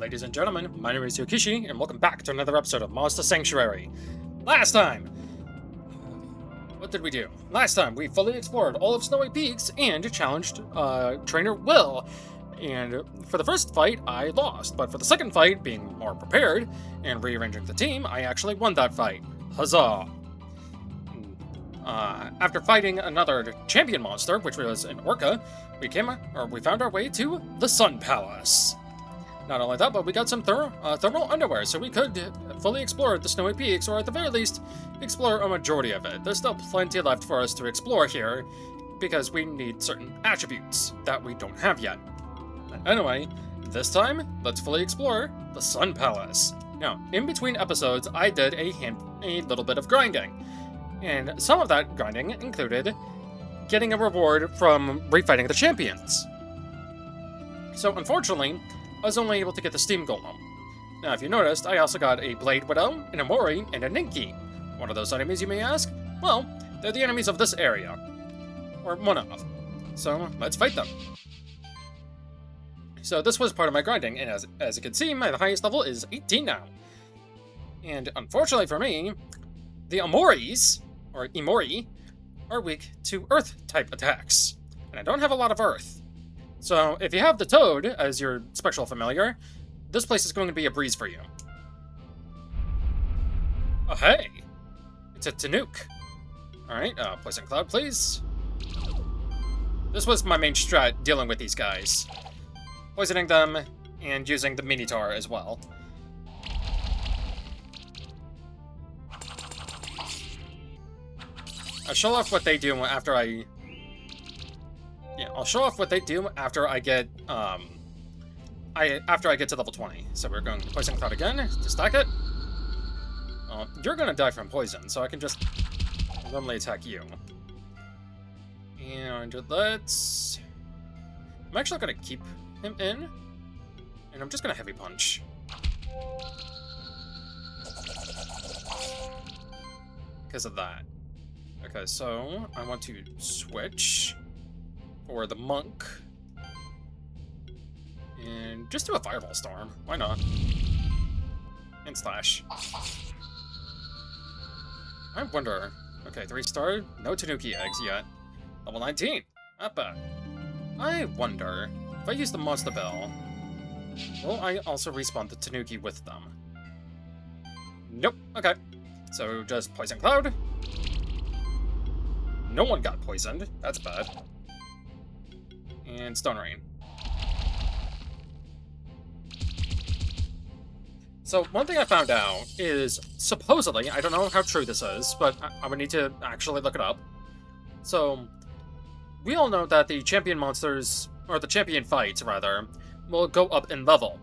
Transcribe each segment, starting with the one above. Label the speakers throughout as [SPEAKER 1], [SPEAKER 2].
[SPEAKER 1] Ladies and gentlemen, my name is Yokishi, and welcome back to another episode of Monster Sanctuary. Last time, what did we do? Last time, we fully explored all of Snowy Peaks and challenged Trainer Will. And for the first fight, I lost, but for the second fight, being more prepared and rearranging the team, I actually won that fight. Huzzah! After fighting another champion monster, which was an orca, we found our way to the Sun Palace. Not only that, but we got some thermal underwear, so we could fully explore the Snowy Peaks, or at the very least, explore a majority of it. There's still plenty left for us to explore here, because we need certain attributes that we don't have yet. But anyway, this time, let's fully explore the Sun Palace. Now, in between episodes, I did a little bit of grinding, and some of that grinding included getting a reward from refighting the champions. So, unfortunately, I was only able to get the Steam Golem. Now, if you noticed, I also got a Blade Widow, an Amori, and a Ninki. What are those enemies, you may ask? Well, they're the enemies of this area. Or one of. So, let's fight them. So, this was part of my grinding, and as you can see, my highest level is 18 now. And unfortunately for me, the Amoris, or Imori, are weak to Earth-type attacks. And I don't have a lot of Earth. So, if you have the Toad as your spectral familiar, this place is going to be a breeze for you. Oh, hey! It's a Tanook. Alright, Poison Cloud, please. This was my main strat, dealing with these guys. Poisoning them, and using the Minotaur as well. I'll show off what they do after I'll show off what they do after I get, after I get to level 20. So we're going to Poison Cloud again to stack it. You're gonna die from poison, so I can just normally attack you. And let's... I'm actually gonna keep him in, and I'm just gonna Heavy Punch. Because of that. Okay, so I want to switch for the Monk. And just do a Fireball Storm. Why not? And Slash. I wonder... Okay, 3-star. No Tanuki eggs yet. Level 19. Not bad. I wonder... If I use the Monster Bell, will I also respawn the Tanuki with them? Nope. Okay. So just Poison Cloud. No one got poisoned. That's bad. And Stone Rain. So, one thing I found out is, supposedly, I don't know how true this is, but I would need to actually look it up. So, we all know that the champion monsters, or the champion fights, rather, will go up in level.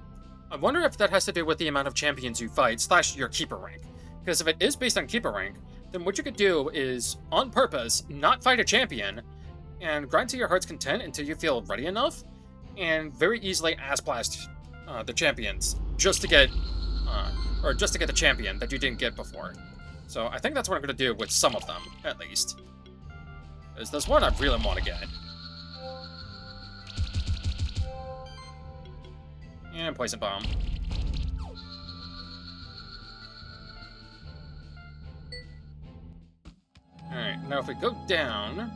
[SPEAKER 1] I wonder if that has to do with the amount of champions you fight, / your keeper rank. Because if it is based on keeper rank, then what you could do is, on purpose, not fight a champion, and grind to your heart's content until you feel ready enough, and very easily ass blast the champions, just to get the champion that you didn't get before. So I think that's what I'm going to do with some of them, at least. Because there's one I really want to get. And Poison Bomb. Alright, now if we go down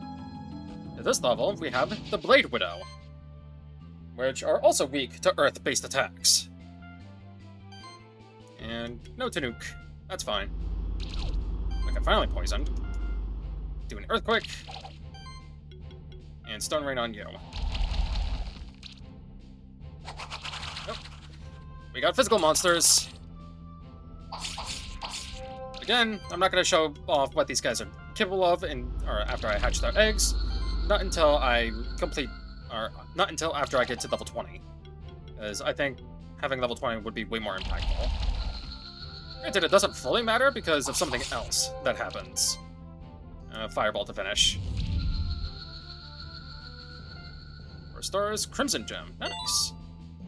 [SPEAKER 1] to this level, we have the Blade Widow, which are also weak to Earth-based attacks. And no Tanook. That's fine. Okay, finally poisoned. Do an Earthquake. And Stone Rain on you. Nope. We got physical monsters. Again, I'm not going to show off what these guys are capable of or after I hatch their eggs. Not until not until after I get to level 20. Because I think having level 20 would be way more impactful. Granted, it doesn't fully matter because of something else that happens. Fireball to finish. 4 stars, Crimson Gem. Nice.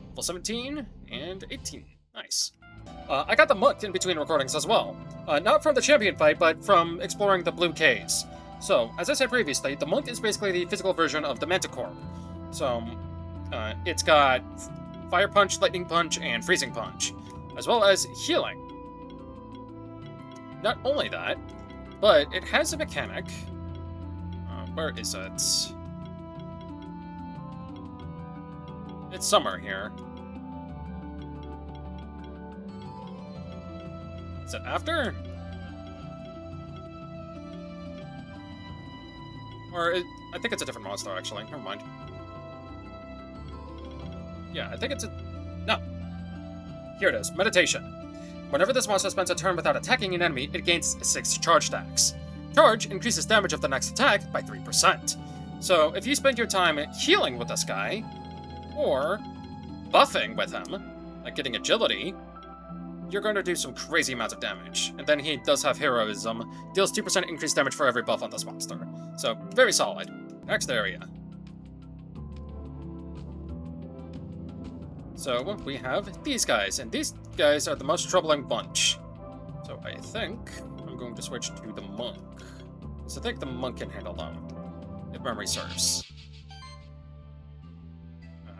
[SPEAKER 1] Level 17 and 18. Nice. I got the Monk in between recordings as well. Not from the champion fight, but from exploring the Blue Caves. So, as I said previously, the Monk is basically the physical version of the Manticore. So, it's got Fire Punch, Lightning Punch, and Freezing Punch, as well as healing. Not only that, but it has a mechanic. Where is it? It's somewhere here. Is it after? I think it's a different monster, actually. Never mind. Yeah, I think it's a... No. Here it is. Meditation. Whenever this monster spends a turn without attacking an enemy, it gains 6 charge stacks. Charge increases damage of the next attack by 3%. So, if you spend your time healing with this guy, or buffing with him, like getting agility, you're going to do some crazy amounts of damage. And then he does have heroism, deals 2% increased damage for every buff on this monster. So, very solid. Next area. So, we have these guys, and these guys are the most troubling bunch. So, I think I'm going to switch to the monk. So I think the monk can handle them, if memory serves.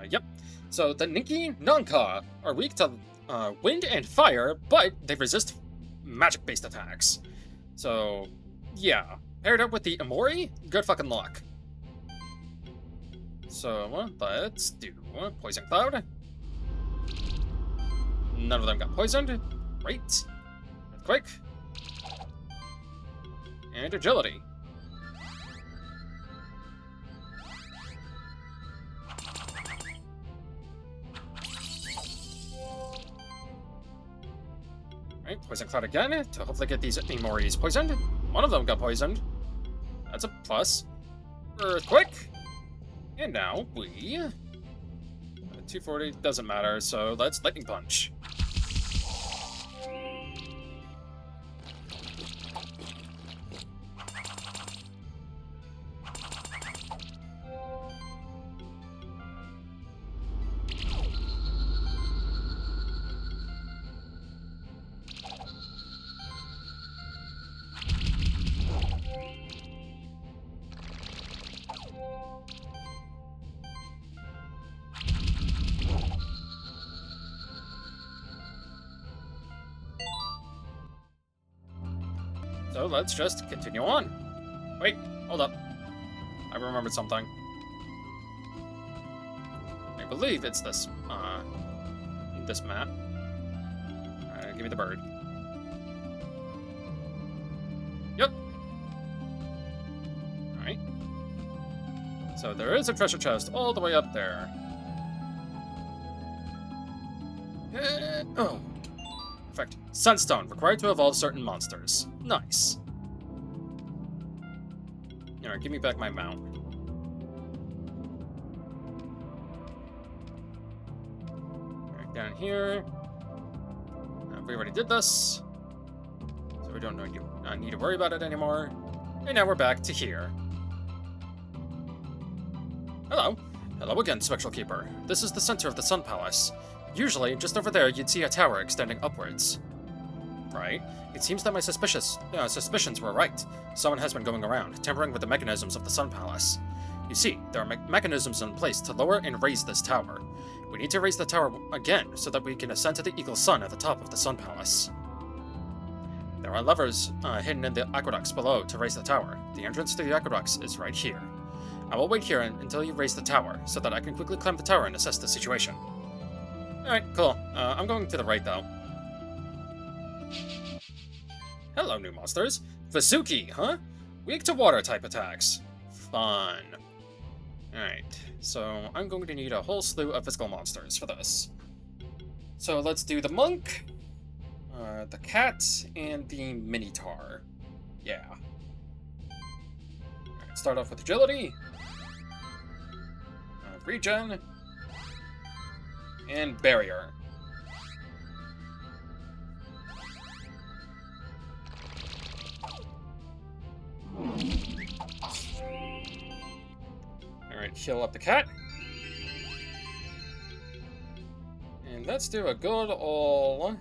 [SPEAKER 1] Yep. So, the Ninki Nanka are weak to wind and fire, but they resist magic-based attacks. So, yeah. Paired up with the Amori, good fucking luck. So, let's do Poison Cloud. None of them got poisoned. Great. Earthquake. And Agility. Right, Poison Cloud again, to hopefully get these Amoris poisoned. One of them got poisoned. That's a plus. Earthquake! And now we... 240 doesn't matter, so let's Lightning Punch. So let's just continue on. Wait, hold up. I remembered something. I believe it's this map. Give me the bird. Yep. Alright. So there is a treasure chest all the way up there. Oh. Perfect. Sunstone, required to evolve certain monsters. Nice. Alright, give me back my mount. Alright, down here. We already did this. So we don't need to worry about it anymore. And now we're back to here. Hello. Hello again, Spectral Keeper. This is the center of the Sun Palace. Usually, just over there, you'd see a tower extending upwards. Right? It seems that my suspicions were right. Someone has been going around, tampering with the mechanisms of the Sun Palace. You see, there are mechanisms in place to lower and raise this tower. We need to raise the tower again, so that we can ascend to the Eagle Sun at the top of the Sun Palace. There are levers hidden in the aqueducts below to raise the tower. The entrance to the aqueducts is right here. I will wait here until you raise the tower, so that I can quickly climb the tower and assess the situation. Alright, cool. I'm going to the right, though. Hello, new monsters. Vasuki, huh? Weak to water-type attacks. Fun. Alright, so I'm going to need a whole slew of physical monsters for this. So let's do the monk, the cat, and the Minotaur. Yeah. Alright, start off with agility. Regen. And barrier. Alright, heal up the cat. And let's do a good ol'...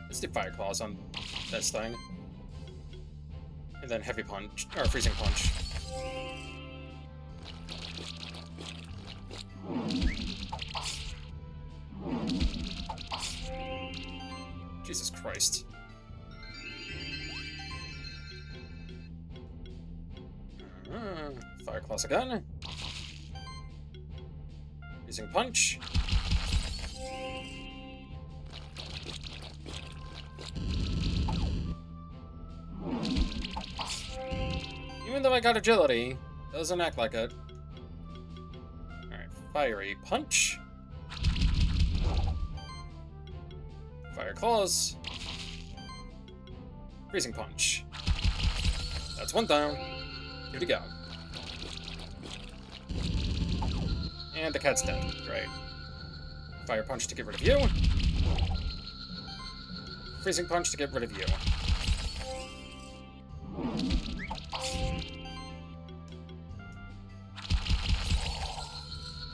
[SPEAKER 1] Let's do Fire Claws on this thing. And then Heavy Punch, or Freezing Punch. Jesus Christ. Fire Claws again. Using Punch. Even though I got Agility, doesn't act like it. Alright, Fiery Punch. Fire Claws. Freezing Punch. That's one down. Two to go. And the cat's dead. Great. Fire Punch to get rid of you. Freezing Punch to get rid of you.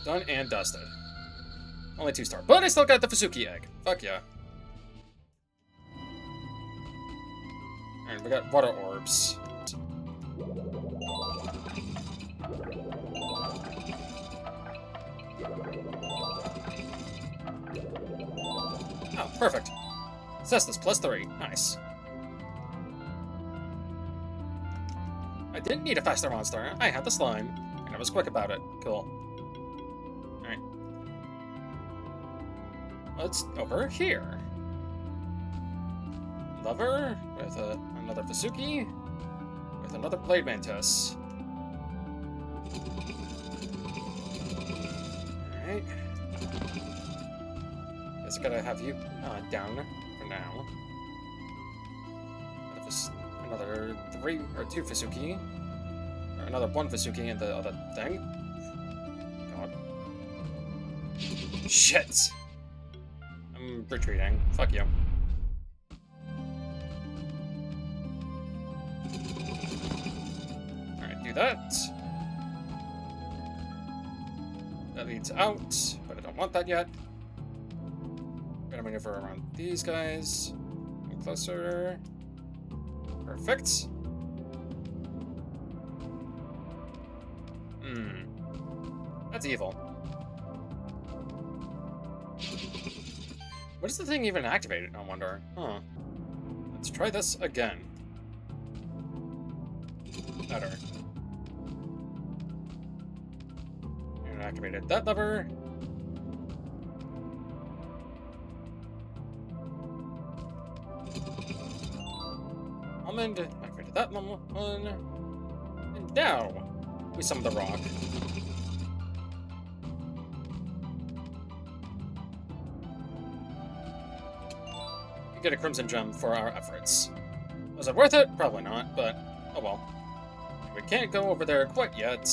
[SPEAKER 1] Done and dusted. Only 2-star. But I still got the Fusuki egg. Fuck yeah. Alright, we got water orbs. Oh, perfect. Cestus +3. Nice. I didn't need a faster monster. I had the slime, and I was quick about it. Cool. Alright. Let's over here. Lover with another Fusuki with another Blade Mantis. Alright. Guess I gotta have you down for now. Another 3 or 2 Fusuki. Or another 1 Fusuki in the other thing. God. Shit! I'm retreating. Fuck you. Alright, do that. That leads out, but I don't want that yet. Gotta maneuver around these guys. Come closer. Perfect. That's evil. What is the thing even activated, I wonder? Huh. Let's try this again. Better. And activated that lever. Almond, activated that one. And now, we summon the rock. We get a Crimson Gem for our efforts. Was it worth it? Probably not, but oh well. We can't go over there quite yet.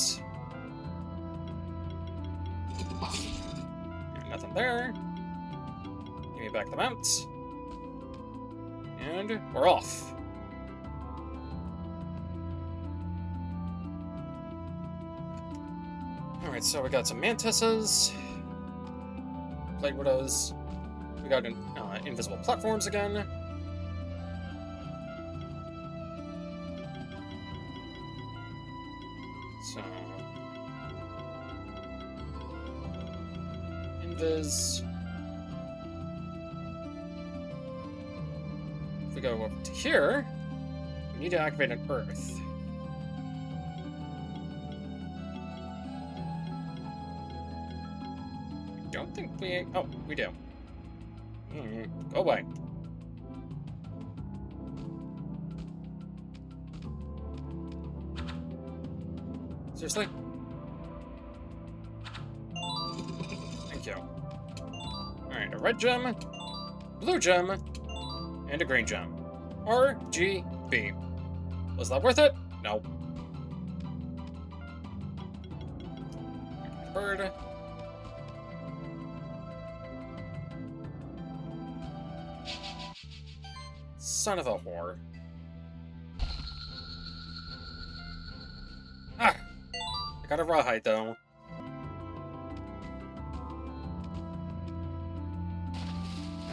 [SPEAKER 1] Nothing there. Give me back the mount. And we're off. Alright, so we got some Mantises. Blade Widows. We got invisible platforms again. So... Invis... If we go over to here, we need to activate an Earth. I don't think we... Oh, we do. Go away. Seriously? Thank you. Alright, a red gem, blue gem, and a green gem. RGB. Was that worth it? No. Bird. Son of a whore. Ah! I got a rawhide, though.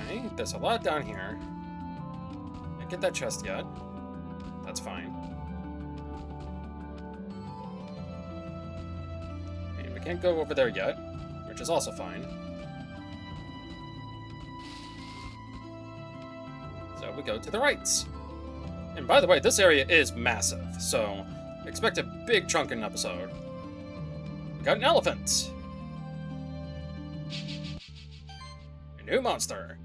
[SPEAKER 1] Okay, there's a lot down here. Can't get that chest yet. That's fine. And we can't go over there yet, which is also fine. So we go to the right. And by the way, this area is massive, so expect a big chunk in an episode. We got an elephant. A new monster.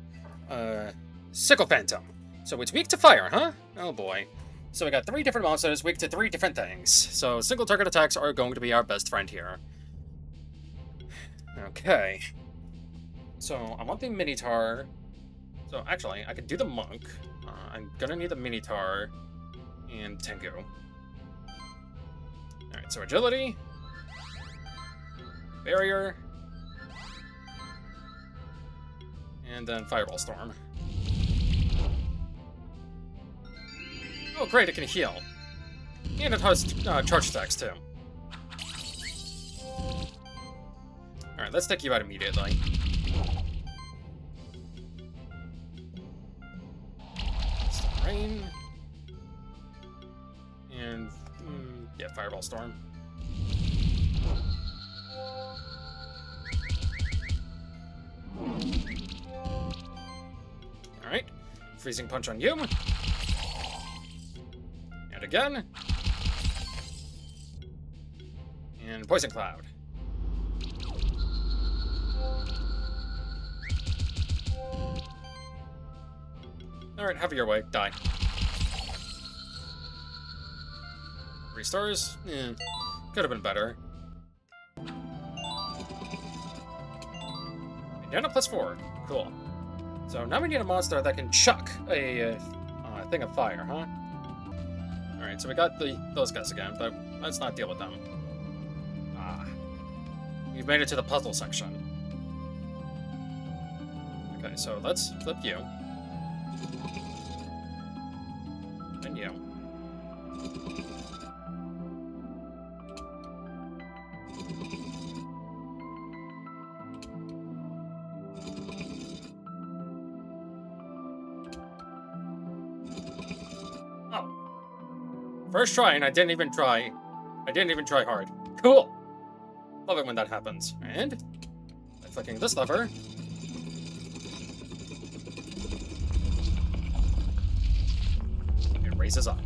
[SPEAKER 1] Sickle Phantom. So it's weak to fire, huh? Oh boy. So we got 3 different monsters weak to 3 different things. So single target attacks are going to be our best friend here. Okay. So I want the Minotaur. So actually, I could do the Monk. I'm gonna need the Minotaur and Tengu. Alright, so Agility. Barrier. And then Fireball Storm. Oh great, it can heal. And it has charge attacks too. Alright, let's take you out immediately. Rain. And, yeah, Fireball Storm. Alright. Freezing Punch on you. And again. And Poison Cloud. Alright, have your way. Die. 3 stars? Eh, could have been better. Indiana +4. Cool. So now we need a monster that can chuck a thing of fire, huh? Alright, so we got those guys again, but let's not deal with them. We've made it to the puzzle section. Okay, so let's flip you. And you. Oh. First try, and I didn't even try. I didn't even try hard. Cool! Love it when that happens. And by flicking this lever, it raises up.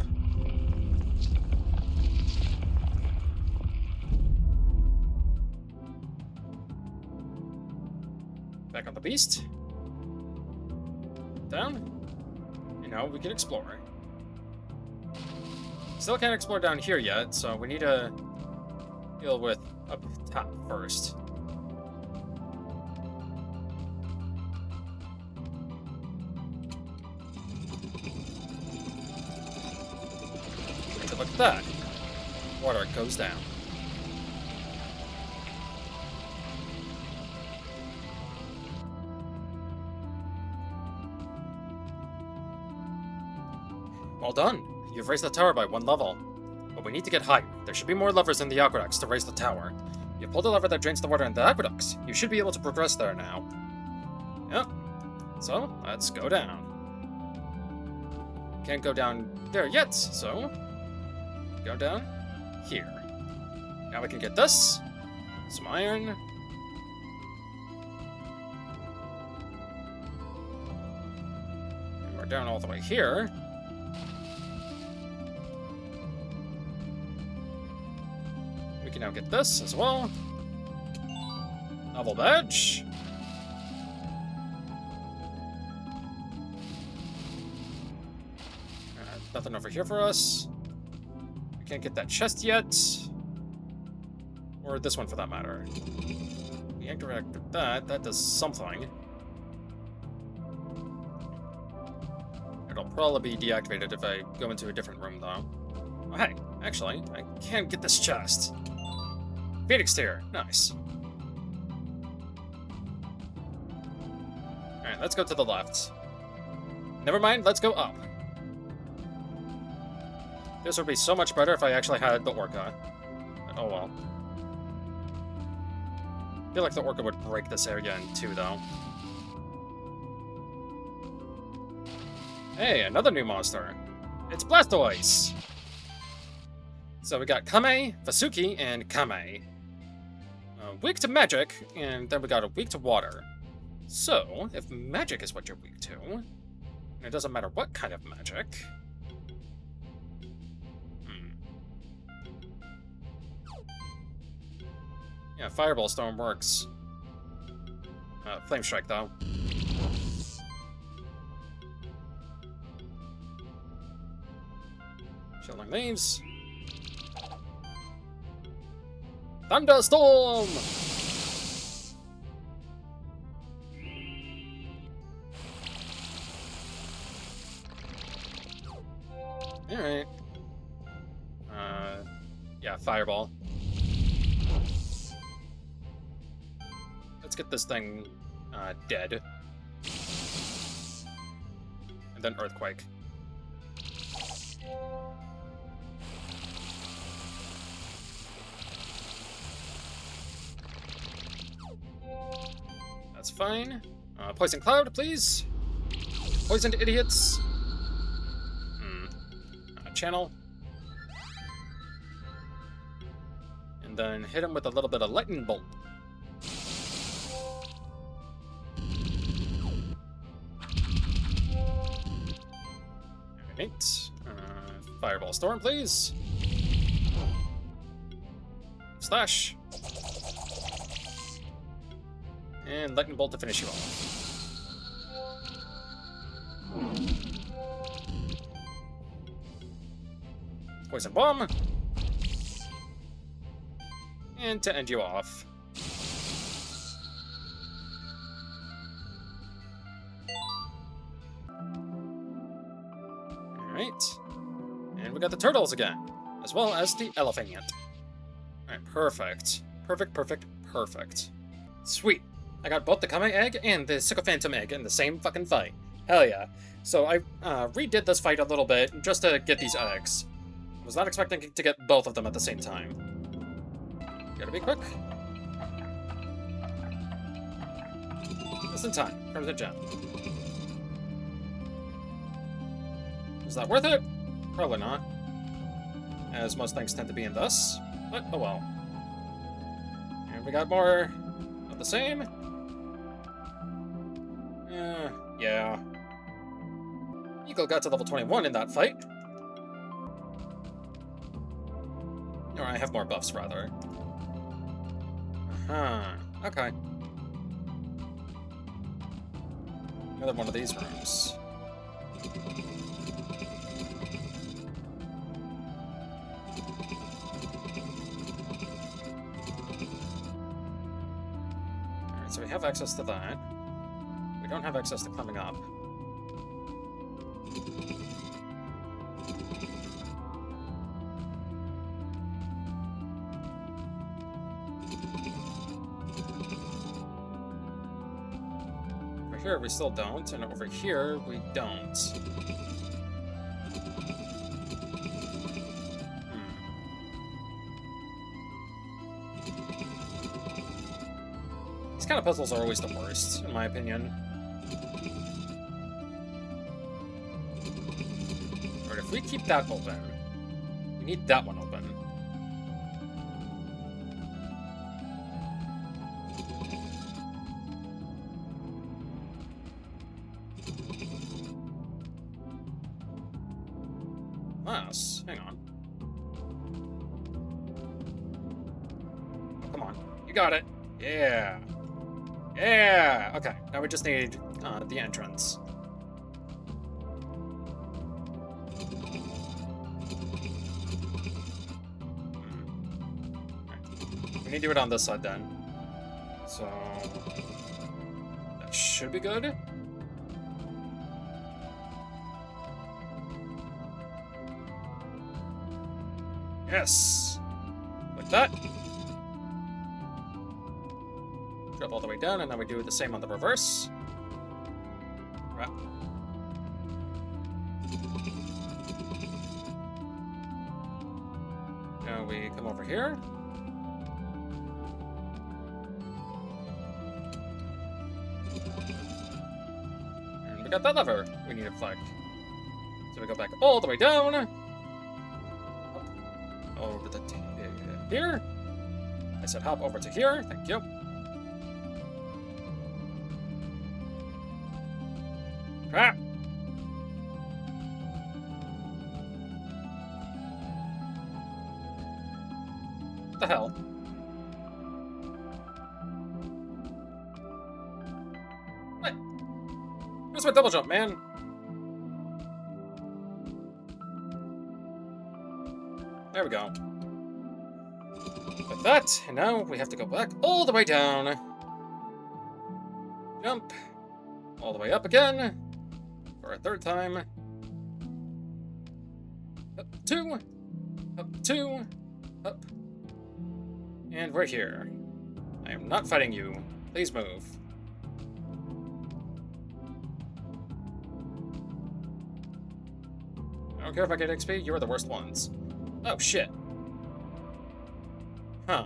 [SPEAKER 1] Back on the beast. Down. And now we can explore. Still can't explore down here yet, so we need to deal with up top first. Look at that. Water goes down. Well done. You've raised the tower by 1 level. But we need to get higher. There should be more levers in the aqueducts to raise the tower. You pull the lever that drains the water in the aqueducts. You should be able to progress there now. Yep. So, let's go down. Can't go down there yet, so go down here. Now we can get this. Some iron. And we're down all the way here. We can now get this as well. Novel badge. Nothing over here for us. We can't get that chest yet. Or this one for that matter. We interact with that. That does something. It'll probably be deactivated if I go into a different room, though. Oh, hey, actually, I can get this chest. Phoenix Tear. Nice. Alright, let's go to the left. Never mind, let's go up. This would be so much better if I actually had the Orca. But oh well. I feel like the Orca would break this area in two, though. Hey, another new monster. It's Blastoise! So we got Kame, Vasuki, and Kame. Weak to magic, and then we got a weak to water. So, if magic is what you're weak to, It doesn't matter what kind of magic. Yeah, Fireball Storm works. Flame Strike, though. Shielding leaves. Thunderstorm! Alright. Yeah, Fireball. Let's get this thing, dead. And then Earthquake. That's fine. Poison Cloud, please. Poisoned idiots. Channel. And then hit him with a little bit of Lightning Bolt. Alright. Fireball Storm, please. Slash. And Lightning Bolt to finish you off. Poison Bomb. And to end you off. Alright. And we got the turtles again, as well as the elephant. Alright, perfect. Perfect. Sweet. I got both the Kame Egg and the Sycophantum Egg in the same fucking fight. Hell yeah. So I redid this fight a little bit just to get these eggs. I was not expecting to get both of them at the same time. Gotta be quick. Just in time. Crimson Gem. Was that worth it? Probably not. As most things tend to be in this. But, oh well. And we got more of the same. Yeah. Eagle got to level 21 in that fight. Or I have more buffs, rather. Okay. Another one of these rooms. Alright, so we have access to that. We don't have access to climbing up. Over here we still don't, and over here we don't. These kind of puzzles are always the worst, in my opinion. Alright, if we keep that open, we need that one open. Hang on. Oh, come on. You got it. Yeah. Yeah! Okay, now we just need the entrance. Right. We need to do it on this side then. So... that should be good. Yes! Like that. Drop all the way down, and then we do the same on the reverse. Right. Now we come over here. And we got that lever we need to flick. So we go back all the way down. Over to here. I said hop over to here. Thank you. Crap. the hell? What? Where's my double jump, man? There we go. Like that, and now we have to go back all the way down. Jump. All the way up again. For a third time. Up two. Up two. Up. And we're here. I am not fighting you. Please move. I don't care if I get XP, you're the worst ones. Oh, shit. Huh.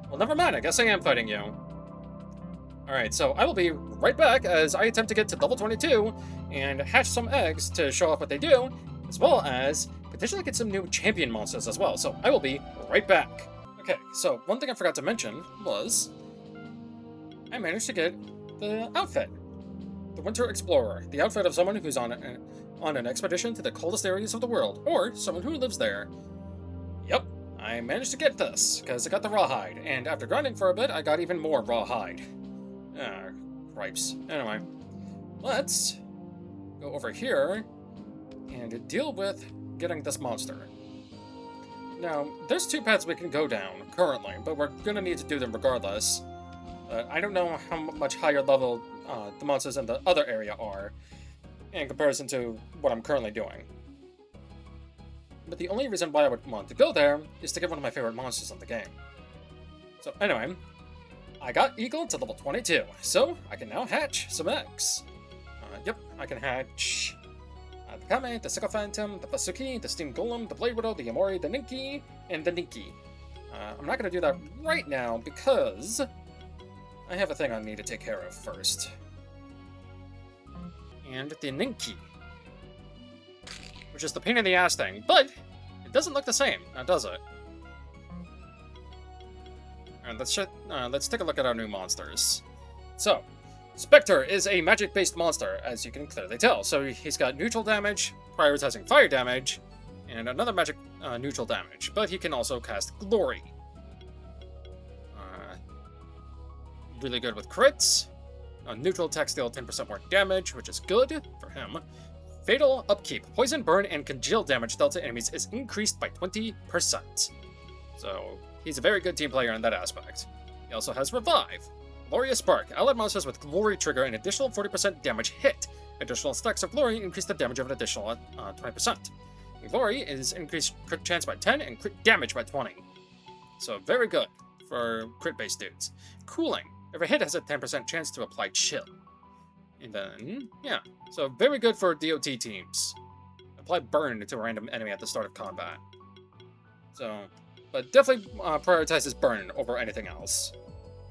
[SPEAKER 1] Well, never mind, I guess I am fighting you. Alright, so I will be right back as I attempt to get to level 22 and hatch some eggs to show off what they do, as well as potentially get some new champion monsters as well. So I will be right back. Okay, so one thing I forgot to mention was I managed to get the outfit. The Winter Explorer, the outfit of someone who's on an expedition to the coldest areas of the world, or someone who lives there. Yep, I managed to get this, because I got the rawhide, and after grinding for a bit, I got even more rawhide. Cripes. Anyway, let's go over here and deal with getting this monster. Now, there's two paths we can go down currently, but we're gonna need to do them regardless. I don't know how much higher level the monsters in the other area are in comparison to what I'm currently doing. But the only reason why I would want to go there is to get one of my favorite monsters in the game. So anyway, I got Eagle to level 22, so I can now hatch some eggs. Yep, I can hatch the Kame, the Sickle Phantom, the Vasuki, the Steam Golem, the Blade Widow, the Yamori, the Ninki, and the Ninki. I'm not going to do that right now because I have a thing I need to take care of first. And the Ninki, which is the pain in the ass thing, but it doesn't look the same, now does it? And let's take a look at our new monsters. So, Spectre is a magic-based monster, as you can clearly tell. So he's got neutral damage, prioritizing fire damage, and another magic neutral damage. But he can also cast Glory. Really good with crits. Neutral attacks deal 10% more damage, which is good for him. Fatal upkeep. Poison, burn, and congeal damage dealt to enemies is increased by 20%. So he's a very good team player in that aspect. He also has Revive. Glorious Spark. Allied monsters with Glory trigger an additional 40% damage hit. Additional stacks of Glory increase the damage of an additional 20%. Glory is increased crit chance by 10 and crit damage by 20. So very good for crit-based dudes. Cooling. Every hit has a 10% chance to apply Chill. And then, yeah. So very good for DOT teams. Apply Burn to a random enemy at the start of combat. So, but definitely prioritizes Burn over anything else.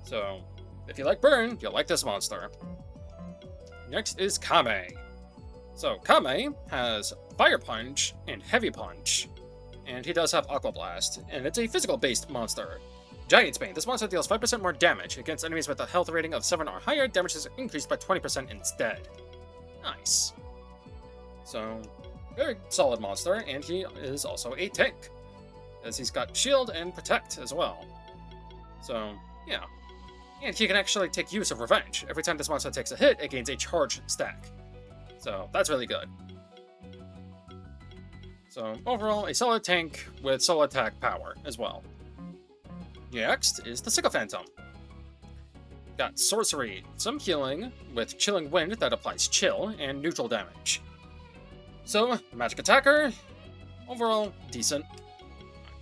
[SPEAKER 1] So, if you like Burn, you'll like this monster. Next is Kame. So, Kame has Fire Punch and Heavy Punch. And he does have Aqua Blast, and it's a physical-based monster. Giant's Bane. This monster deals 5% more damage. Against enemies with a health rating of 7 or higher, damage is increased by 20% instead. Nice. So, very solid monster, and he is also a tank, as he's got Shield and Protect as well. So, yeah. And he can actually take use of Revenge. Every time this monster takes a hit, it gains a charge stack. So, that's really good. So, overall, a solid tank with solid attack power as well. Next is the Sickle Phantom. Got Sorcery, some healing, with Chilling Wind that applies chill, and neutral damage. So, Magic Attacker, overall, decent.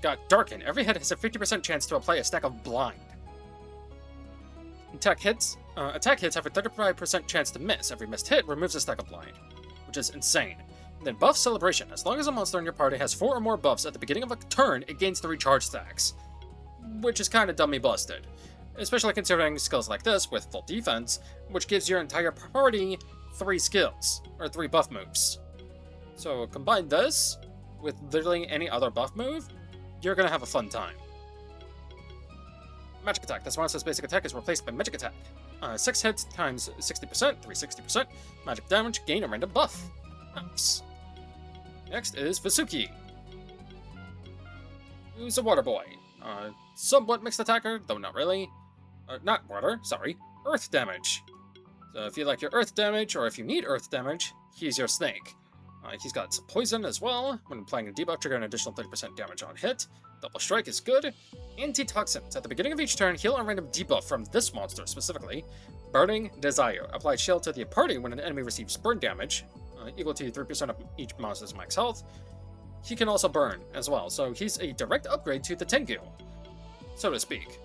[SPEAKER 1] Got Darken. Every hit has a 50% chance to apply a stack of Blind. Attack hits have a 35% chance to miss. Every missed hit removes a stack of Blind, which is insane. And then Buff Celebration. As long as a monster in your party has 4 or more buffs at the beginning of a turn, it gains 3 charge stacks. Which is kind of dummy busted, especially considering skills like this with full defense, which gives your entire party 3 skills, or 3 buff moves. So combine this with literally any other buff move, you're gonna have a fun time. Magic Attack. This monster's basic attack is replaced by Magic Attack. 6 hits times 60%, 360%, magic damage, gain a random buff. Nice. Next is Vasuki. who's a water boy. Somewhat mixed attacker, though not really. Not water, sorry. Earth damage. So if you like your earth damage, or if you need earth damage, he's your snake. He's got some poison as well. When applying a debuff, trigger an additional 30% damage on hit. Double strike is good. Antitoxins. At the beginning of each turn, heal a random debuff from this monster specifically. Burning Desire. Apply shield to the party when an enemy receives burn damage, equal to 3% of each monster's max health. He can also burn as well, so he's a direct upgrade to the Tengu, so to speak.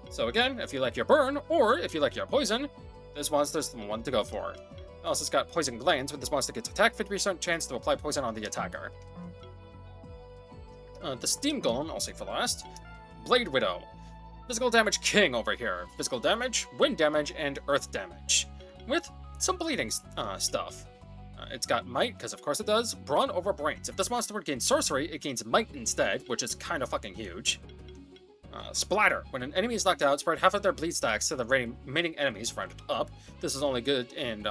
[SPEAKER 1] So again, if you like your burn, or if you like your poison, this monster's the one to go for. Also, it's got poison glands. When this monster gets attacked, 50% chance to apply poison on the attacker. The Steam Golem, I'll save for last. Blade Widow. Physical damage king over here. Physical damage, wind damage, and earth damage. With some bleeding stuff. It's got might, because of course it does. Brawn over brains. If this monster would gain sorcery, it gains might instead, which is kind of fucking huge. Splatter. When an enemy is knocked out, spread half of their bleed stacks to the remaining enemies rounded up. This is only good in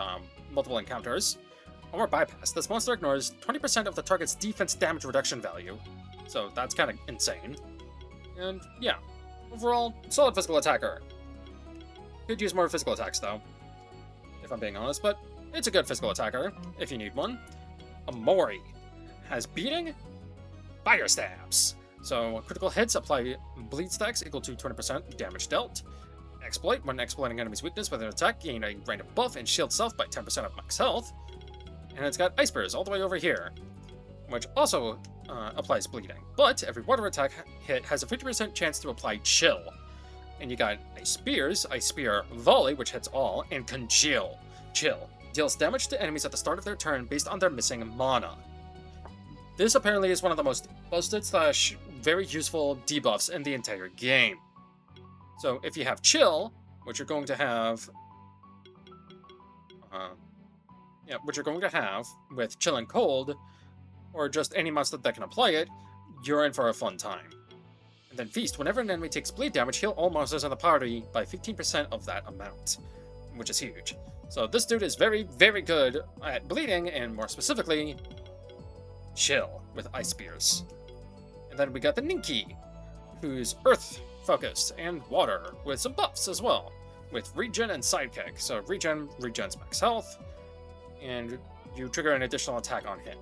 [SPEAKER 1] multiple encounters. Armor bypass. This monster ignores 20% of the target's defense damage reduction value. So that's kind of insane. And yeah, overall, solid physical attacker. Could use more physical attacks though, if I'm being honest, but it's a good physical attacker, if you need one. Amori has beating, fire stabs. So critical hits apply bleed stacks equal to 20% damage dealt. Exploit. When exploiting enemy's weakness with an attack, gain a random buff and shield self by 10% of max health. And it's got Ice Spears all the way over here, which also applies bleeding. But every water attack hit has a 50% chance to apply Chill. And you got Ice Spears, Ice Spear Volley, which hits all, and Congeal. Chill. Deals damage to enemies at the start of their turn based on their missing mana. This apparently is one of the most busted / very useful debuffs in the entire game. So if you have Chill, which you're going to have, with Chill and Cold, or just any monster that can apply it, you're in for a fun time. And then Feast. Whenever an enemy takes bleed damage, heal all monsters in the party by 15% of that amount, which is huge. So this dude is very, very good at bleeding, and more specifically, Chill with Ice Spears. And then we got the Ninki, who's Earth-focused and water, with some buffs as well, with Regen and Sidekick. So regens max health, and you trigger an additional attack on him.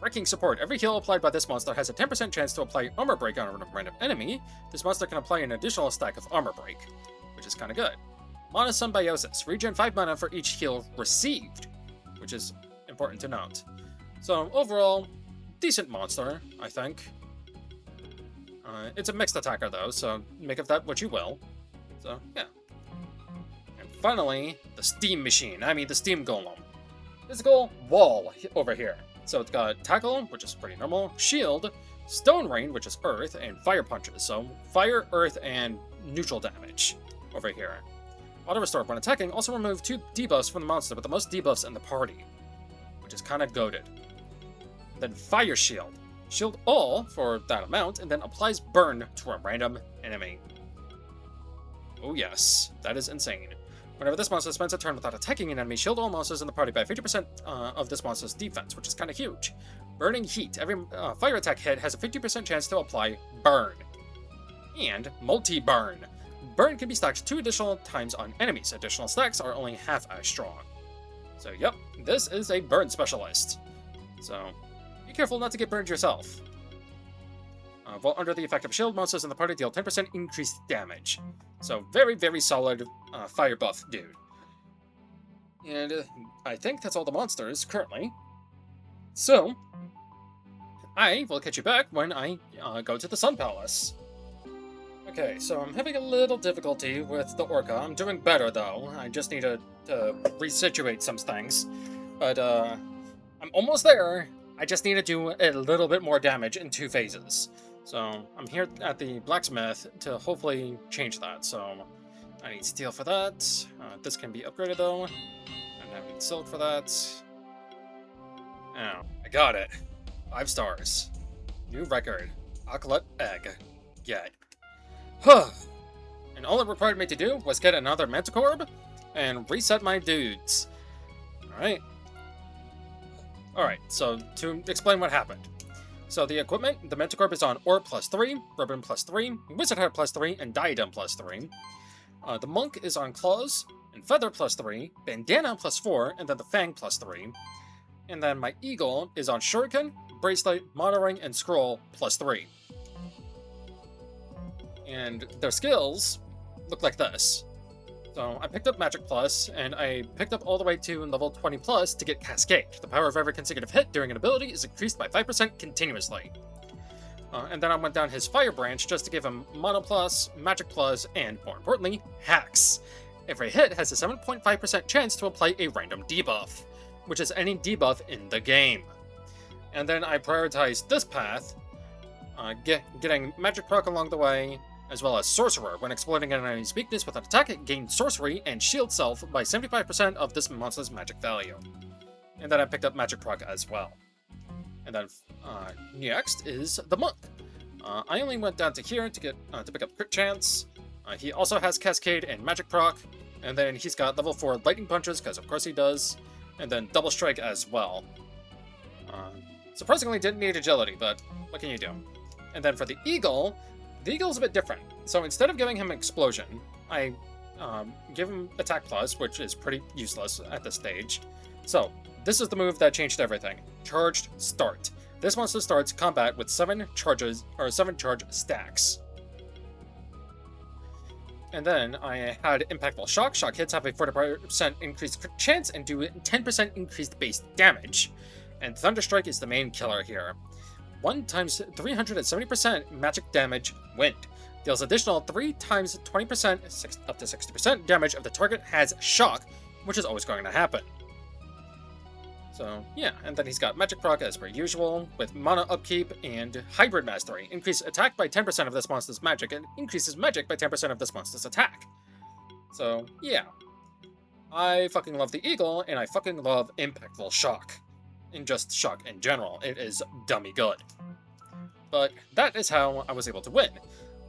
[SPEAKER 1] Breaking support. Every heal applied by this monster has a 10% chance to apply Armor Break on a random enemy. This monster can apply an additional stack of Armor Break, which is kind of good. Mana Symbiosis. Regen 5 mana for each heal received, which is important to note. So overall, decent monster, I think. It's a mixed attacker though, so make of that what you will. So yeah. And finally, the Steam Machine. The Steam Golem. Physical wall over here. So it's got Tackle, which is pretty normal, Shield, Stone Rain, which is Earth, and Fire Punches. So Fire, Earth, and neutral damage over here. Auto Restore. When attacking, also remove 2 debuffs from the monster with the most debuffs in the party, which is kind of goated. Then Fire Shield. Shield all for that amount, and then applies Burn to a random enemy. Oh yes, that is insane. Whenever this monster spends a turn without attacking an enemy, shield all monsters in the party by 50% of this monster's defense, which is kind of huge. Burning Heat. Every fire attack hit has a 50% chance to apply Burn. And Multi-Burn. Burn can be stacked 2 additional times on enemies. Additional stacks are only half as strong. So yep, this is a burn specialist. So be careful not to get burned yourself. While under the effect of shield, monsters in the party deal 10% increased damage. So very, very solid fire buff dude. And I think that's all the monsters currently. So I will catch you back when I go to the Sun Palace. Okay, so I'm having a little difficulty with the Orca. I'm doing better though. I just need to resituate some things. But I'm almost there. I just need to do a little bit more damage in 2 phases. So I'm here at the blacksmith to hopefully change that. So I need steel for that. This can be upgraded though. And I need silk for that. Oh, I got it. 5 stars. New record. Acolyte egg. Get. Huh. And all it required me to do was get another Manticore and reset my dudes. Alright. Alright, so to explain what happened. So the equipment, the Manticore is on Orb +3, Ribbon +3, Wizard Hat +3, and Diadem +3. The Monk is on Claws and Feather +3, Bandana +4, and then the Fang +3. And then my Eagle is on Shuriken, Bracelet, Monitoring, and Scroll +3. And their skills look like this. So I picked up Magic Plus, and I picked up all the way to level 20 plus to get Cascade. The power of every consecutive hit during an ability is increased by 5% continuously. And then I went down his Fire Branch just to give him Mono Plus, Magic Plus, and more importantly, Hacks. Every hit has a 7.5% chance to apply a random debuff, which is any debuff in the game. And then I prioritized this path, getting Magic Proc along the way, as well as Sorcerer. When exploiting an enemy's weakness with an attack, it gains Sorcery and Shield Self by 75% of this monster's magic value. And then I picked up Magic Proc as well. And then next is the Monk. I only went down to here to pick up Crit Chance. He also has Cascade and Magic Proc, and then he's got level 4 Lightning Punches, because of course he does, and then Double Strike as well. Surprisingly didn't need Agility, but what can you do? And then for the Eagle's a bit different. So instead of giving him Explosion, I give him Attack Plus, which is pretty useless at this stage. So this is the move that changed everything. Charged Start. This monster starts combat with 7 charge stacks. And then I had Impactful Shock. Shock hits have a 40% increased crit chance and do 10% increased base damage. And Thunderstrike is the main killer here. 1 times 370% magic damage wind. Deals additional 3 times 20%, up to 60% damage if the target has shock, which is always going to happen. So, yeah, and then he's got Magic Proc as per usual, with Mana Upkeep and Hybrid Mastery. Increase attack by 10% of this monster's magic, and increases magic by 10% of this monster's attack. So, yeah. I fucking love the Eagle, and I fucking love Impactful Shock. And just Shock in general. It is dummy good. But that is how I was able to win.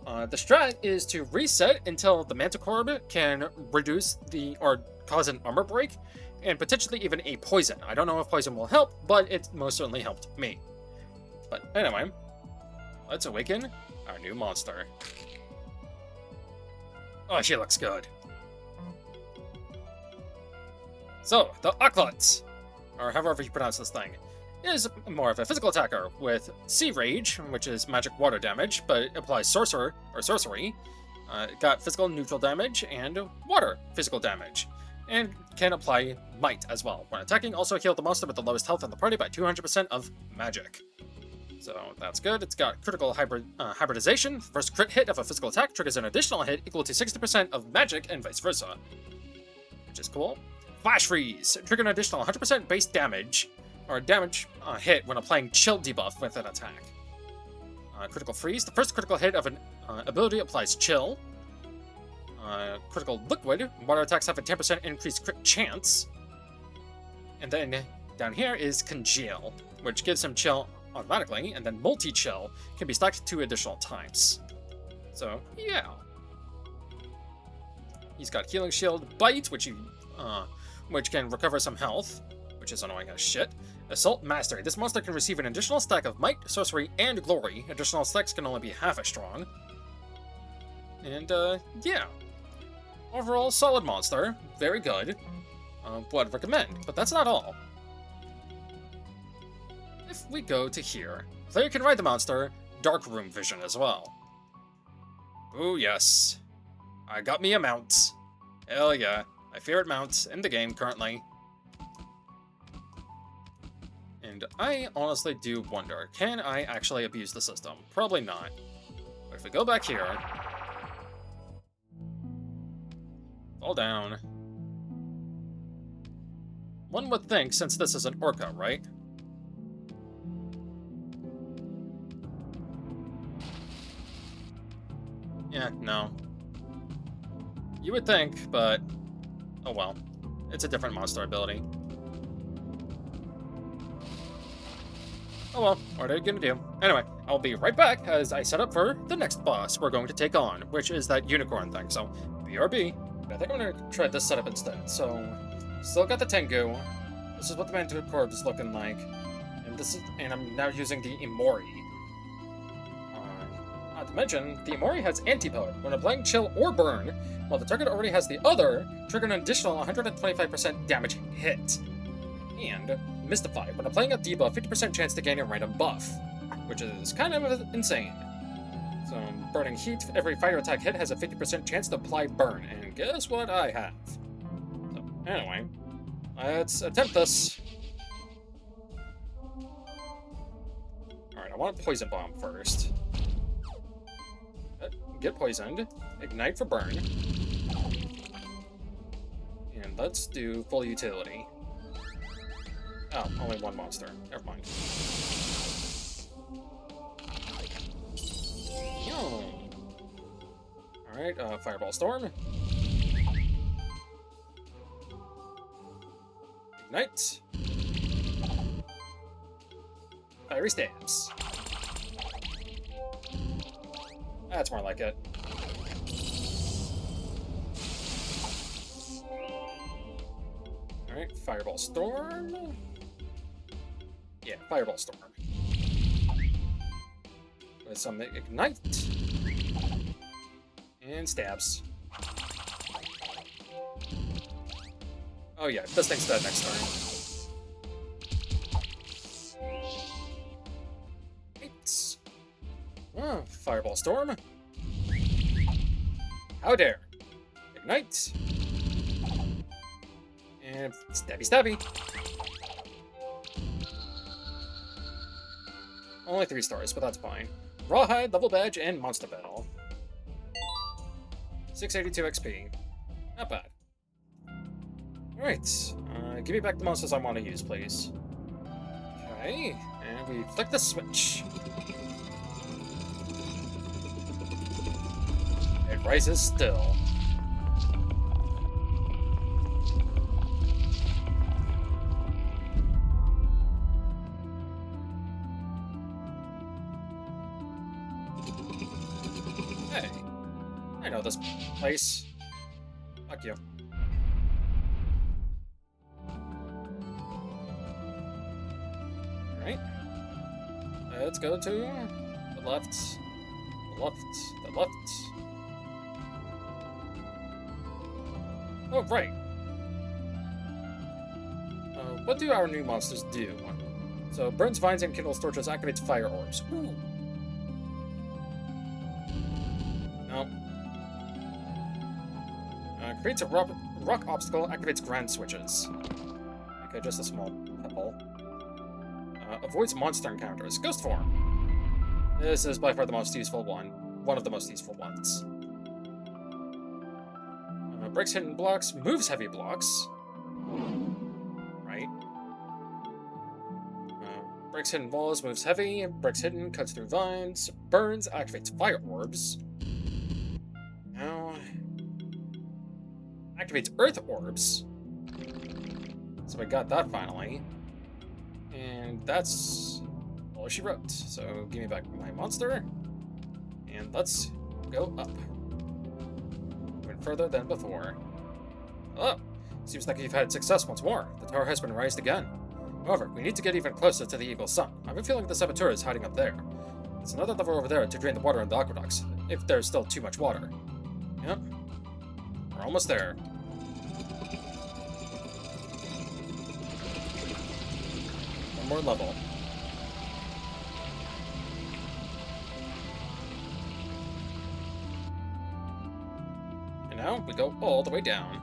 [SPEAKER 1] The strat is to reset until the Manticore can reduce or cause an armor break, and potentially even a poison. I don't know if poison will help, but it most certainly helped me. But anyway, let's awaken our new monster. Oh, she looks good. So, the Oklot, or however you pronounce this thing, is more of a physical attacker with Sea Rage, which is magic water damage, but it applies sorcery. It got physical neutral damage and water physical damage, and can apply Might as well. When attacking, also heal the monster with the lowest health in the party by 200% of magic. So that's good. It's got critical hybridization. First crit hit of a physical attack triggers an additional hit equal to 60% of magic and vice versa, which is cool. Flash Freeze. Trigger an additional 100% base damage or damage hit when applying Chill debuff with an attack. Critical Freeze. The first critical hit of an ability applies Chill. Critical Liquid. Water attacks have a 10% increased crit chance. And then down here is Congeal, which gives him Chill automatically, and then Multi-Chill can be stacked 2 additional times. So, yeah. He's got Healing Shield, Bite, which can recover some health, which is annoying as shit. Assault Mastery. This monster can receive an additional stack of Might, Sorcery, and Glory. Additional stacks can only be half as strong. And, yeah. Overall, solid monster. Very good. Would recommend, but that's not all. If we go to here, player can ride the monster, Dark Room Vision as well. Ooh, yes. I got me a mount. Hell yeah. My favorite mount in the game currently. And I honestly do wonder, can I actually abuse the system? Probably not. But if we go back here... Fall down. One would think, since this is an Orca, right? Yeah, no. You would think, but... oh well. It's a different monster ability. Oh well, what are you gonna do? Anyway, I'll be right back as I set up for the next boss we're going to take on, which is that unicorn thing, so BRB. I think I'm gonna try this setup instead. So, still got the Tengu. This is what the Manticore is looking like. And and I'm now using the Imori. Not to mention, the Imori has Antipode. When applying Chill or Burn, while the target already has the other, trigger an additional 125% damage hit. And Mystify. When applying a debuff, 50% chance to gain a random buff, which is kind of insane. So, Burning Heat, every fire attack hit has a 50% chance to apply Burn, and guess what I have? So, anyway, let's attempt this. Alright, I want a Poison Bomb first. Get poisoned. Ignite for burn. And let's do full utility. Oh, only one monster. Never mind. Alright, Fireball Storm. Ignite. Fiery Stabs. That's more like it. Alright, Fireball Storm. Yeah, Fireball Storm. With some Ignite. And Stabs. Oh yeah, this thing's dead next turn. Oh, Fireball Storm. How dare. Ignite. And stabby stabby. Only 3 stars, but that's fine. Rawhide, Level Badge, and Monster Bell. 682 XP. Not bad. Alright, give me back the monsters I want to use, please. Okay, and we flick the switch. It rises still. Hey, I know this place. Fuck you. Alright. Let's go to the left. The left. The left. Oh, right. What do our new monsters do? So, burns vines and kindles torches, activates fire orbs. Ooh. No. Creates a rock obstacle, activates ground switches. Okay, just a small pebble. Avoids monster encounters. Ghost form. This is by far the most useful one. One of the most useful ones. Breaks hidden blocks, moves heavy blocks. Right. Breaks hidden walls, moves heavy, breaks hidden, cuts through vines, burns, activates fire orbs. Now, activates earth orbs. So we got that finally. And that's all she wrote. So give me back my monster. And let's go up. Further than before. Oh, seems like you've had success once more. The tower has been raised again. However, we need to get even closer to the evil sun. I have a feeling the saboteur is hiding up there. It's another lever over there to drain the water in the aqueducts, if there's still too much water. Yep. We're almost there. One more level. Now we go all the way down.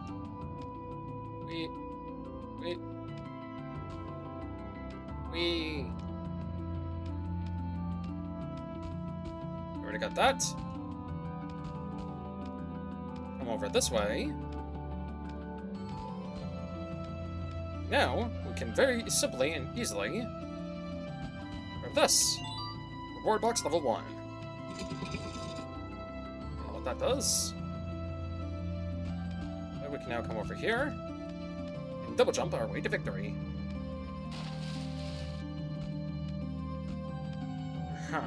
[SPEAKER 1] We already got that. Come over this way. Now we can very simply and easily grab this. Reward box level 1. I don't know what that does. We can now come over here and double jump our way to victory. Huh.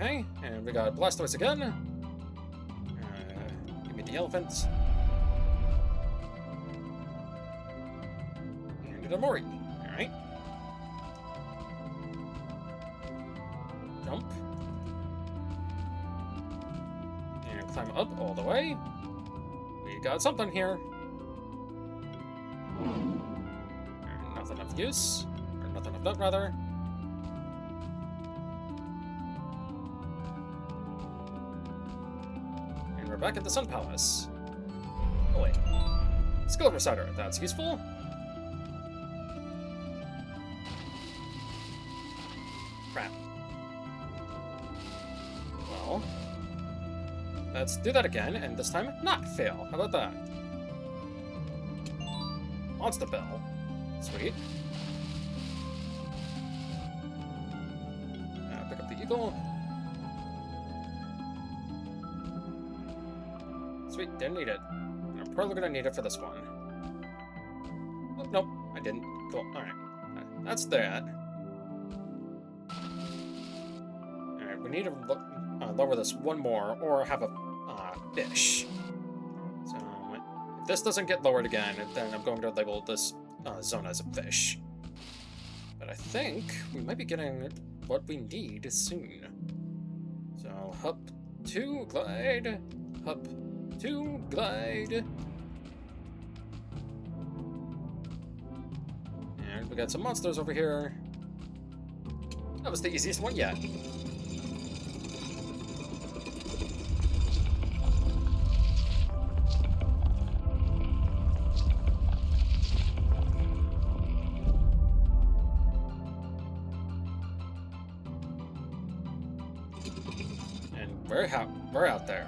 [SPEAKER 1] Okay, and we got Blastoise again. Give me the elephant. And a Mori. Alright. Jump. And climb up all the way. We got something here. Nothing of use. Or nothing of note, rather. And we're back at the Sun Palace. Oh, wait. Skill Reciter. That's useful. Crap. Well, let's do that again, and this time not fail. How about that? Monster Bell. Sweet. Pick up the eagle. Sweet, didn't need it. I'm probably gonna need it for this one. Oh, nope, I didn't. Cool, alright. That's that. Alright, we need to lower this one more, or have a fish. So, if this doesn't get lowered again, then I'm going to label this zone as a fish. But I think we might be getting what we need soon. So, hop to glide, hop to glide. And we got some monsters over here. That was the easiest one yet. We're out there.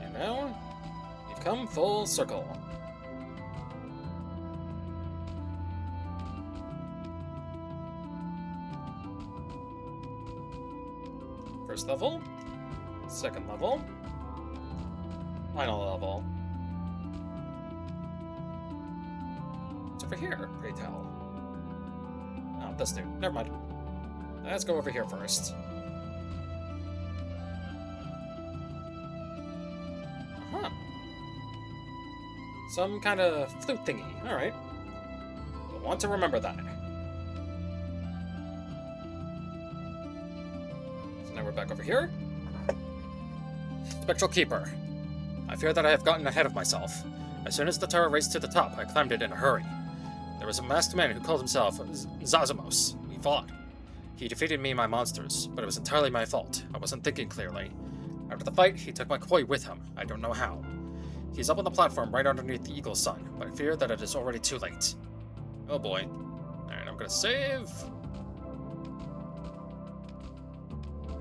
[SPEAKER 1] And now, we've come full circle. First level, second level, final level. What's over here, pray tell? Oh, this dude. Never mind. Let's go over here first. Uh-huh. Some kind of flute thingy. Alright. We'll want to remember that. So now we're back over here. Spectral Keeper. I fear that I have gotten ahead of myself. As soon as the tower raced to the top, I climbed it in a hurry. There was a masked man who called himself Zazamos. We fought. He defeated me and my monsters, but it was entirely my fault. I wasn't thinking clearly. After the fight, he took my koi with him. I don't know how. He's up on the platform right underneath the Eagle Sun, but I fear that it is already too late. Oh boy. Alright, I'm gonna save.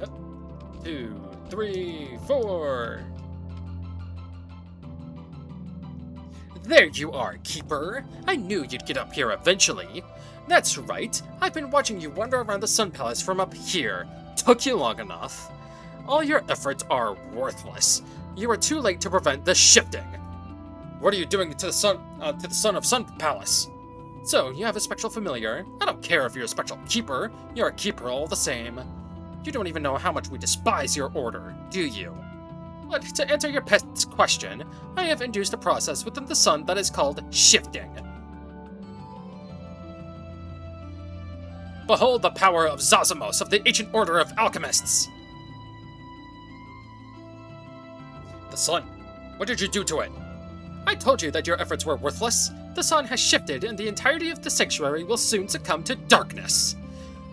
[SPEAKER 1] Yep. 2, 3, 4. There you are, Keeper. I knew you'd get up here eventually. That's right. I've been watching you wander around the Sun Palace from up here. Took you long enough. All your efforts are worthless. You were too late to prevent the shifting. What are you doing to the Sun of Sun Palace? So, you have a spectral familiar. I don't care if you're a spectral keeper. You're a keeper all the same. You don't even know how much we despise your order, do you? But to answer your pet's question, I have induced a process within the sun that is called shifting. Behold the power of Zazamos of the Ancient Order of Alchemists! The sun. What did you do to it? I told you that your efforts were worthless. The sun has shifted, and the entirety of the sanctuary will soon succumb to darkness.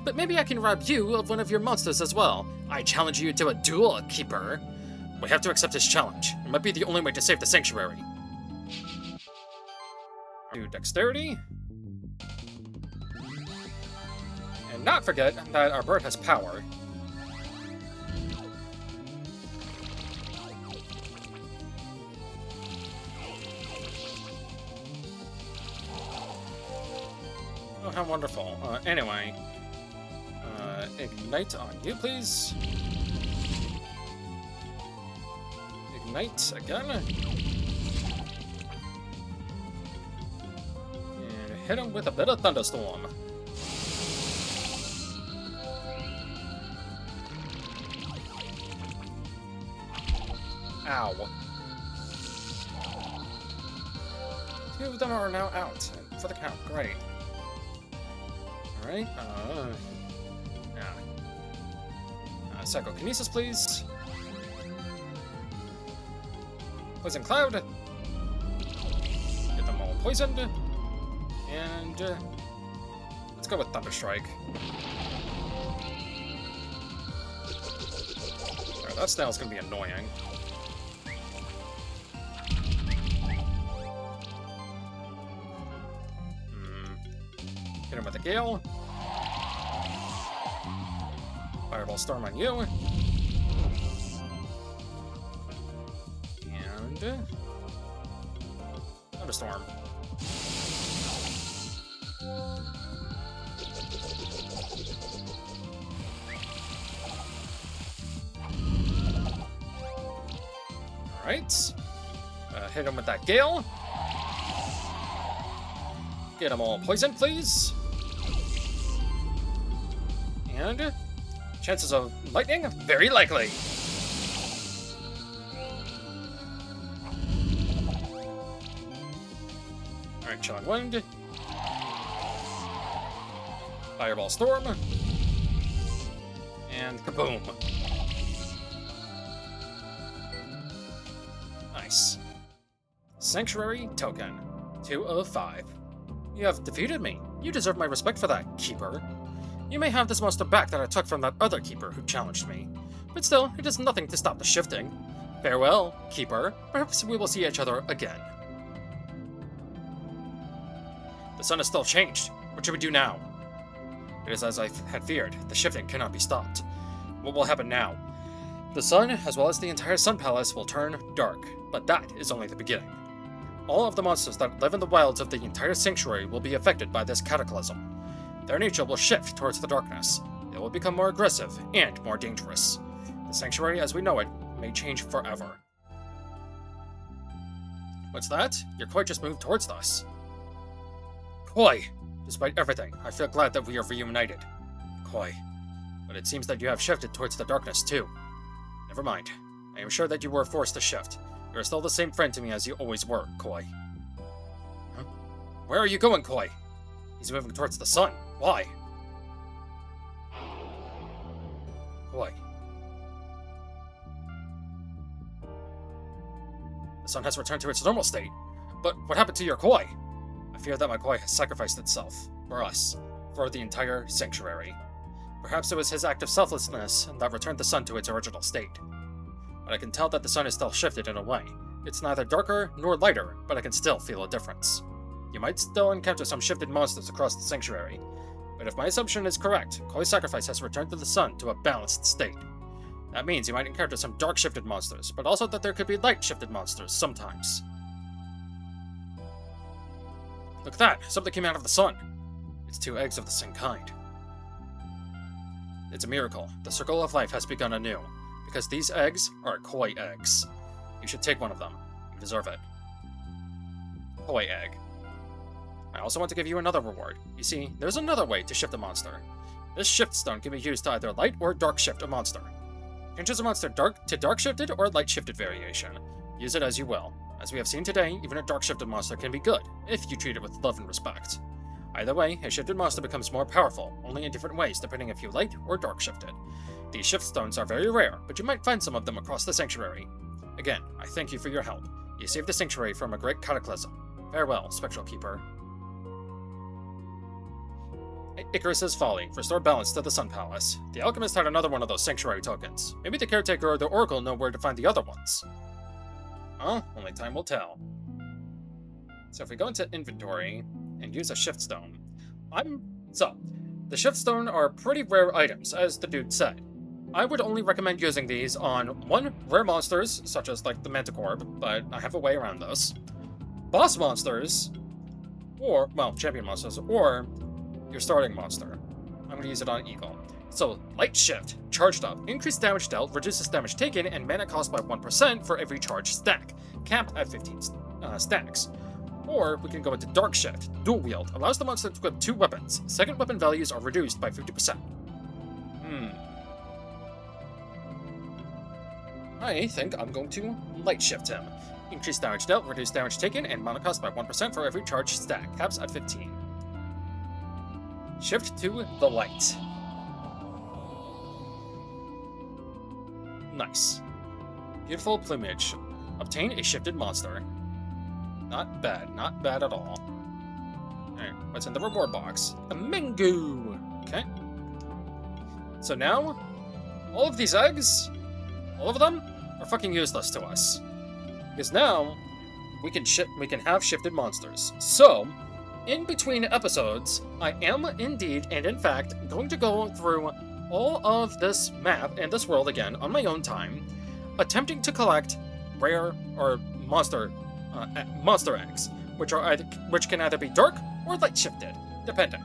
[SPEAKER 1] But maybe I can rob you of one of your monsters as well. I challenge you to a duel, Keeper. We have to accept his challenge. It might be the only way to save the sanctuary. Do dexterity. And not forget that our bird has power. Oh, how wonderful. Anyway. Ignite on you, please. Ignite again. And hit him with a bit of thunderstorm. Ow. 2 of them are now out. For the count. Great. Alright. Psychokinesis, please. Poison Cloud. Get them all poisoned. And let's go with Thunder Strike. Alright, that snail's gonna be annoying. Hit him with a Gale. Fireball Storm on you. And Thunderstorm. Alright. Hit him with that Gale. Get them all poisoned, please. And chances of lightning? Very likely. Alright, Chilling Wind. Fireball Storm. And kaboom. Nice. Sanctuary Token. 2 of 5. You have defeated me. You deserve my respect for that, Keeper. You may have this monster back that I took from that other Keeper who challenged me. But still, it is nothing to stop the shifting. Farewell, Keeper. Perhaps we will see each other again. The sun is still changed. What should we do now? It is as I had feared. The shifting cannot be stopped. What will happen now? The sun, as well as the entire Sun Palace, will turn dark. But that is only the beginning. All of the monsters that live in the wilds of the entire sanctuary will be affected by this cataclysm. Their nature will shift towards the darkness. They will become more aggressive and more dangerous. The sanctuary as we know it may change forever. What's that? Your Koi just moved towards us. Koi! Despite everything, I feel glad that we are reunited. Koi. But it seems that you have shifted towards the darkness too. Never mind. I am sure that you were forced to shift. You are still the same friend to me as you always were, Koi. Huh? Where are you going, Koi? He's moving towards the sun. Why? Koi. The sun has returned to its normal state. But what happened to your Koi? I fear that my Koi has sacrificed itself. For us. For the entire sanctuary. Perhaps it was his act of selflessness that returned the sun to its original state. But I can tell that the sun is still shifted in a way. It's neither darker nor lighter, but I can still feel a difference. You might still encounter some shifted monsters across the sanctuary, but if my assumption is correct, Koi's sacrifice has returned to the sun to a balanced state. That means you might encounter some dark-shifted monsters, but also that there could be light-shifted monsters sometimes. Look at that! Something came out of the sun! It's 2 eggs of the same kind. It's a miracle. The circle of life has begun anew. Because these eggs are Koi eggs. You should take one of them. You deserve it. Koi egg. I also want to give you another reward. You see, there's another way to shift a monster. This shift stone can be used to either light or dark shift a monster. Changes a monster dark to dark shifted or light shifted variation. Use it as you will. As we have seen today, even a dark shifted monster can be good, if you treat it with love and respect. Either way, a shifted monster becomes more powerful, only in different ways depending if you light or dark shifted. These shift stones are very rare, but you might find some of them across the sanctuary. Again, I thank you for your help. You saved the sanctuary from a great cataclysm. Farewell, Spectral Keeper. Icarus's Folly. Restore balance to the Sun Palace. The Alchemist had another one of those sanctuary tokens. Maybe the Caretaker or the Oracle know where to find the other ones. Well, only time will tell. So if we go into inventory and use a shift stone, the shift stone are pretty rare items, as the dude said. I would only recommend using these on 1. Rare monsters, such as like the Manticore, but I have a way around those. Boss monsters, or, well, champion monsters, or your starting monster. I'm going to use it on Eagle. So, Light Shift, charged up, increased damage dealt, reduces damage taken, and mana cost by 1% for every charged stack, capped at 15 stacks. Or we can go into Dark Shift, Dual Wield, allows the monster to equip 2 weapons. Second weapon values are reduced by 50%. I think I'm going to light shift him. Increase damage dealt, reduce damage taken, and mana cost by 1% for every charge stack. Caps at 15. Shift to the light. Nice. Beautiful plumage. Obtain a shifted monster. Not bad, not bad at all. Alright, what's in the reward box? A Mingu! Okay. So now, all of these eggs, all of them, are fucking useless to us. Because now, we can have shifted monsters. So, in between episodes, I am indeed, and in fact, going to go through all of this map and this world again on my own time, attempting to collect rare or monster eggs, which can either be dark or light shifted, depending.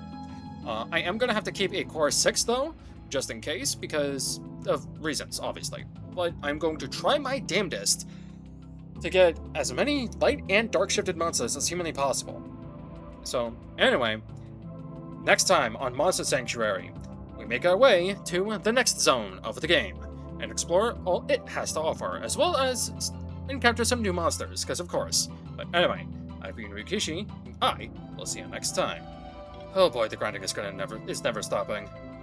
[SPEAKER 1] I am gonna have to keep a core 6 though, just in case, because of reasons, obviously. But I'm going to try my damnedest to get as many light and dark shifted monsters as humanly possible. So, anyway, next time on Monster Sanctuary, we make our way to the next zone of the game and explore all it has to offer, as well as encounter some new monsters, because of course. But anyway, I've been Rikishi, and I will see you next time. Oh boy, the grinding is never stopping.